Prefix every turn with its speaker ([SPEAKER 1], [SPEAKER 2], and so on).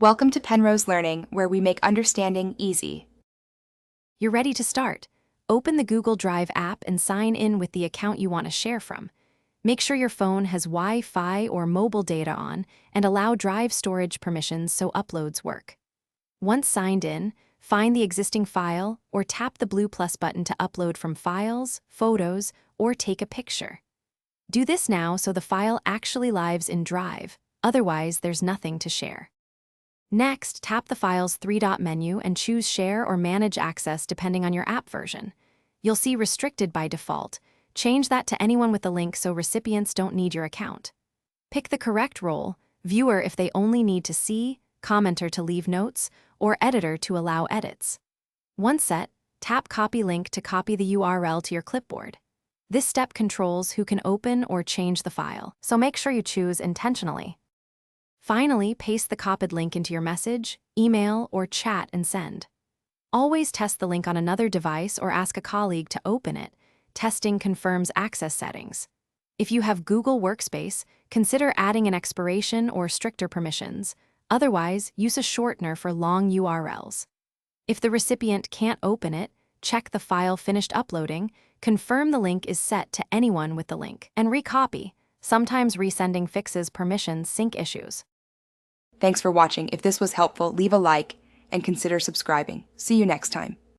[SPEAKER 1] Welcome to Penrose Learning, where we make understanding easy.
[SPEAKER 2] You're ready to start. Open the Google Drive app and sign in with the account you want to share from. Make sure your phone has Wi-Fi or mobile data on and allow drive storage permissions so uploads work. Once signed in, find the existing file or tap the blue plus button to upload from Files, Photos, or take a picture. Do this now so the file actually lives in Drive, otherwise there's nothing to share. Next, tap the file's three-dot menu and choose Share or Manage Access depending on your app version. You'll see Restricted by default. Change that to anyone with the link so recipients don't need your account. Pick the correct role, Viewer if they only need to see, Commenter to leave notes, or Editor to allow edits. Once set, tap Copy Link to copy the URL to your clipboard. This step controls who can open or change the file, so make sure you choose intentionally. Finally, paste the copied link into your message, email, or chat and send. Always test the link on another device or ask a colleague to open it. Testing confirms access settings. If you have Google Workspace, consider adding an expiration or stricter permissions. Otherwise, use a shortener for long URLs. If the recipient can't open it, check the file finished uploading, confirm the link is set to anyone with the link, and recopy. Sometimes resending fixes permission sync issues.
[SPEAKER 1] Thanks for watching. If this was helpful, leave a like and consider subscribing. See you next time.